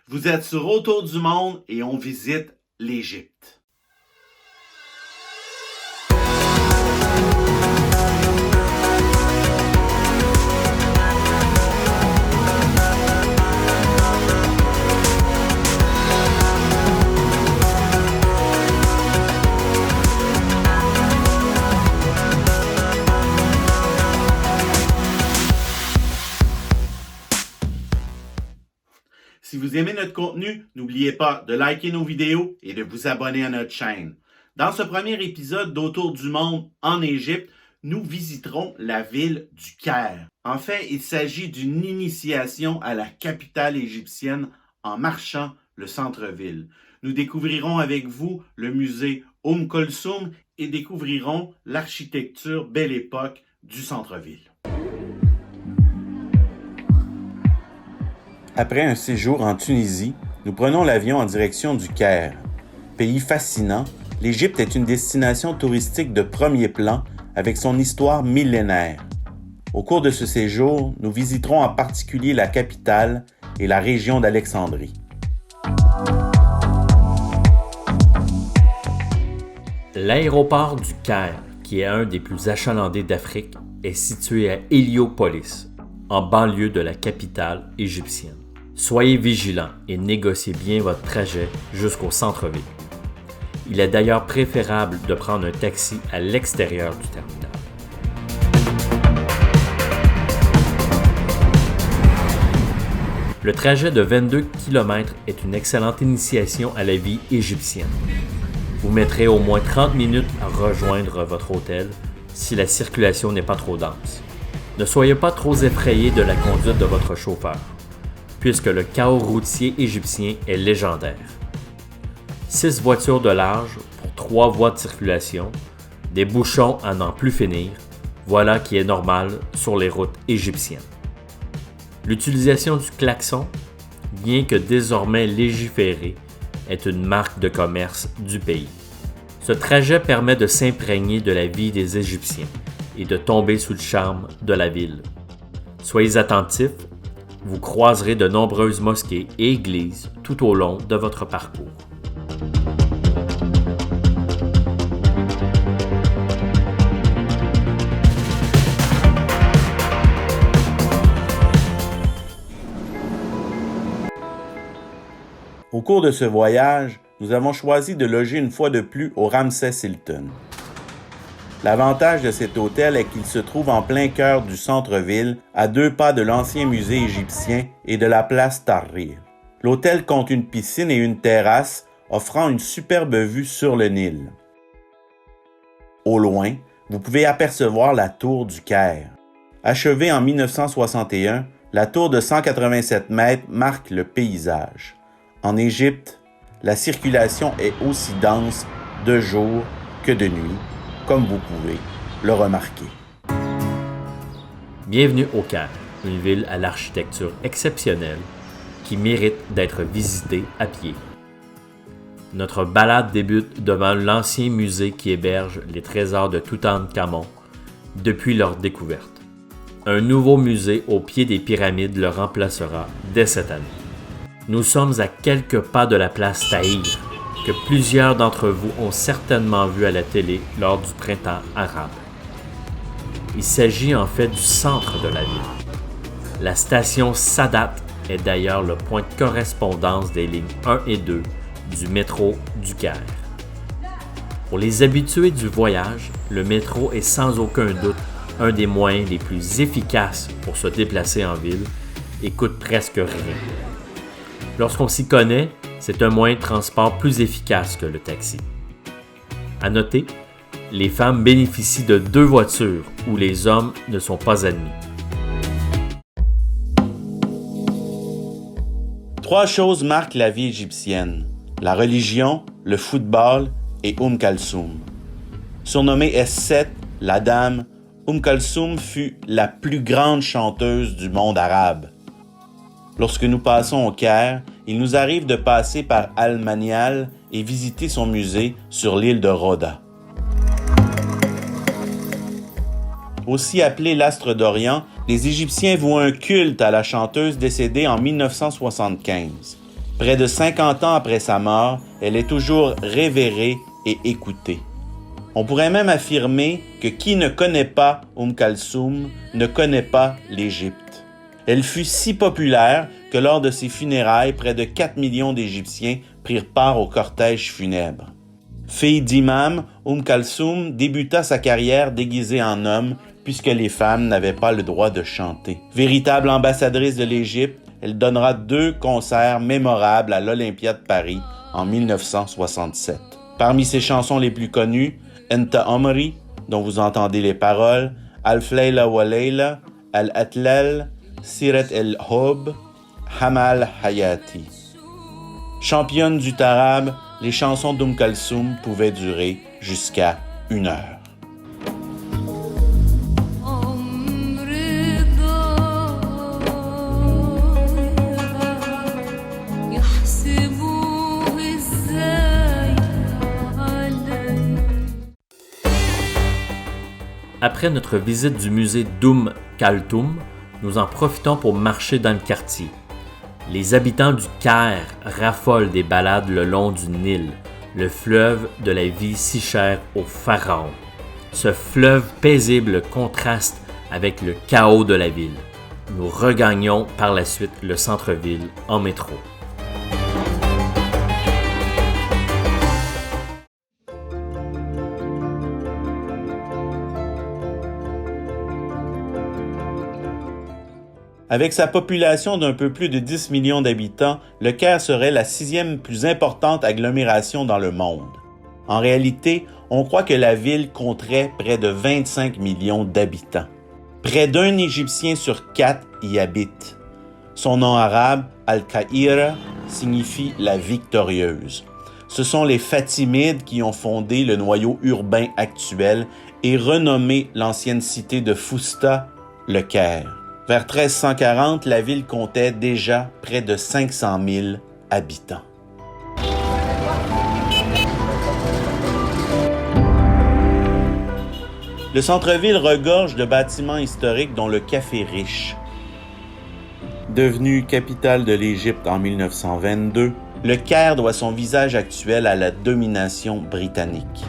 Vous êtes sur Autour du monde et on visite l'Égypte. Si vous aimez notre contenu, n'oubliez pas de liker nos vidéos et de vous abonner à notre chaîne. Dans ce premier épisode d'Autour du monde en Égypte, nous visiterons la ville du Caire. En fait, il s'agit d'une initiation à la capitale égyptienne en marchant le centre-ville. Nous découvrirons avec vous le musée Kulthum et découvrirons l'architecture Belle Époque du centre-ville. Après un séjour en Tunisie, nous prenons l'avion en direction du Caire. Pays fascinant, l'Égypte est une destination touristique de premier plan avec son histoire millénaire. Au cours de ce séjour, nous visiterons en particulier la capitale et la région d'Alexandrie. L'aéroport du Caire, qui est un des plus achalandés d'Afrique, est situé à Héliopolis, en banlieue de la capitale égyptienne. Soyez vigilants et négociez bien votre trajet jusqu'au centre-ville. Il est d'ailleurs préférable de prendre un taxi à l'extérieur du terminal. Le trajet de 22 km est une excellente initiation à la vie égyptienne. Vous mettrez au moins 30 minutes à rejoindre votre hôtel si la circulation n'est pas trop dense. Ne soyez pas trop effrayés de la conduite de votre chauffeur, puisque le chaos routier égyptien est légendaire. 6 voitures de large pour 3 voies de circulation, des bouchons à n'en plus finir, voilà qui est normal sur les routes égyptiennes. L'utilisation du klaxon, bien que désormais légiférée, est une marque de commerce du pays. Ce trajet permet de s'imprégner de la vie des Égyptiens et de tomber sous le charme de la ville. Soyez attentifs, vous croiserez de nombreuses mosquées et églises tout au long de votre parcours. Au cours de ce voyage, nous avons choisi de loger une fois de plus au Ramses Hilton. L'avantage de cet hôtel est qu'il se trouve en plein cœur du centre-ville, à 2 pas de l'ancien musée égyptien et de la place Tahrir. L'hôtel compte une piscine et une terrasse, offrant une superbe vue sur le Nil. Au loin, vous pouvez apercevoir la tour du Caire. Achevée en 1961, la tour de 187 mètres marque le paysage. En Égypte, la circulation est aussi dense de jour que de nuit, comme vous pouvez le remarquer. Bienvenue au Caire, une ville à l'architecture exceptionnelle qui mérite d'être visitée à pied. Notre balade débute devant l'ancien musée qui héberge les trésors de Toutankhamon depuis leur découverte. Un nouveau musée au pied des pyramides le remplacera dès cette année. Nous sommes à quelques pas de la place Tahrir, que plusieurs d'entre vous ont certainement vu à la télé lors du printemps arabe. Il s'agit en fait du centre de la ville. La station Sadat est d'ailleurs le point de correspondance des lignes 1 et 2 du métro du Caire. Pour les habitués du voyage, le métro est sans aucun doute un des moyens les plus efficaces pour se déplacer en ville et coûte presque rien. Lorsqu'on s'y connaît, c'est un moyen de transport plus efficace que le taxi. À noter, les femmes bénéficient de 2 voitures où les hommes ne sont pas admis. 3 choses marquent la vie égyptienne: la religion, le football et Kulthum. Surnommée S7, la dame, Kulthum fut la plus grande chanteuse du monde arabe. Lorsque nous passons au Caire, il nous arrive de passer par Al-Manial et visiter son musée sur l'île de Rhoda. Aussi appelée l'Astre d'Orient, les Égyptiens vouent un culte à la chanteuse décédée en 1975. Près de 50 ans après sa mort, elle est toujours révérée et écoutée. On pourrait même affirmer que qui ne connaît pas Kalsoum ne connaît pas l'Égypte. Elle fut si populaire que lors de ses funérailles, près de 4 millions d'Égyptiens prirent part au cortège funèbre. Fille d'imam, Kalsoum débuta sa carrière déguisée en homme puisque les femmes n'avaient pas le droit de chanter. Véritable ambassadrice de l'Égypte, elle donnera 2 concerts mémorables à l'Olympia de Paris en 1967. Parmi ses chansons les plus connues, Enta Omri, dont vous entendez les paroles, Alf Layla wa Layla, Al-Atlal, Sirat el-Hob, Hamal Hayati. Championne du tarab, les chansons Kalsoum pouvaient durer jusqu'à 1 heure. Après notre visite du musée Kaltoum, nous en profitons pour marcher dans le quartier. Les habitants du Caire raffolent des balades le long du Nil, le fleuve de la vie si cher aux pharaons. Ce fleuve paisible contraste avec le chaos de la ville. Nous regagnons par la suite le centre-ville en métro. Avec sa population d'un peu plus de 10 millions d'habitants, le Caire serait la 6e plus importante agglomération dans le monde. En réalité, on croit que la ville compterait près de 25 millions d'habitants. Près d'un Égyptien sur 4 y habite. Son nom arabe, Al-Kahira, signifie la victorieuse. Ce sont les Fatimides qui ont fondé le noyau urbain actuel et renommé l'ancienne cité de Fousta, le Caire. Vers 1340, la ville comptait déjà près de 500 000 habitants. Le centre-ville regorge de bâtiments historiques dont le Café Riche. Devenu capitale de l'Égypte en 1922, le Caire doit son visage actuel à la domination britannique.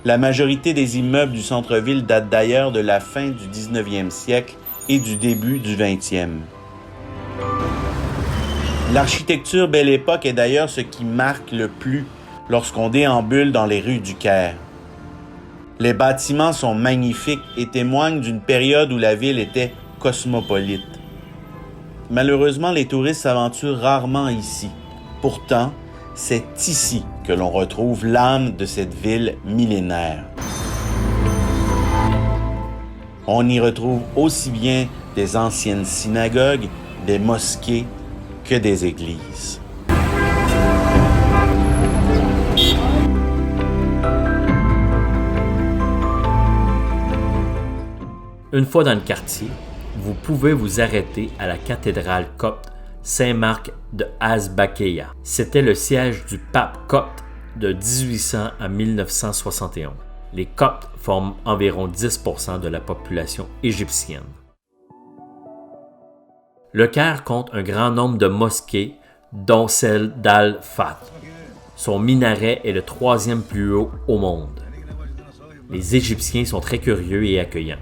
La majorité des immeubles du centre-ville datent d'ailleurs de la fin du 19e siècle et du début du 20e. L'architecture Belle Époque est d'ailleurs ce qui marque le plus lorsqu'on déambule dans les rues du Caire. Les bâtiments sont magnifiques et témoignent d'une période où la ville était cosmopolite. Malheureusement, les touristes s'aventurent rarement ici. Pourtant, c'est ici que l'on retrouve l'âme de cette ville millénaire. On y retrouve aussi bien des anciennes synagogues, des mosquées que des églises. Une fois dans le quartier, vous pouvez vous arrêter à la cathédrale copte Saint-Marc de Azbakeya. C'était le siège du pape copte de 1800 à 1971. Les Coptes forment environ 10% de la population égyptienne. Le Caire compte un grand nombre de mosquées, dont celle d'Al-Fat. Son minaret est le 3e plus haut au monde. Les Égyptiens sont très curieux et accueillants.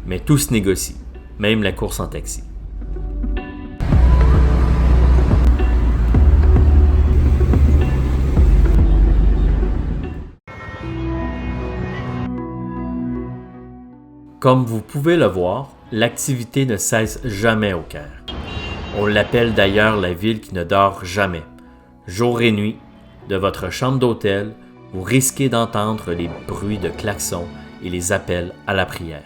Mais tout se négocie, même la course en taxi. Comme vous pouvez le voir, l'activité ne cesse jamais au Caire. On l'appelle d'ailleurs la ville qui ne dort jamais. Jour et nuit, de votre chambre d'hôtel, vous risquez d'entendre les bruits de klaxons et les appels à la prière.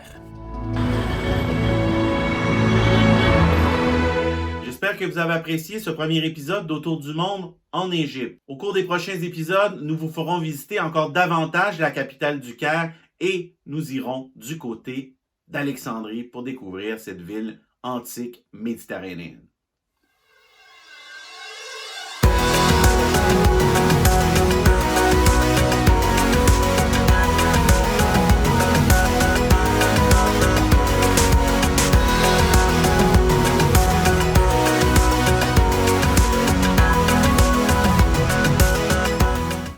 J'espère que vous avez apprécié ce premier épisode d'Autour du monde en Égypte. Au cours des prochains épisodes, nous vous ferons visiter encore davantage la capitale du Caire et nous irons du côté d'Alexandrie pour découvrir cette ville antique méditerranéenne.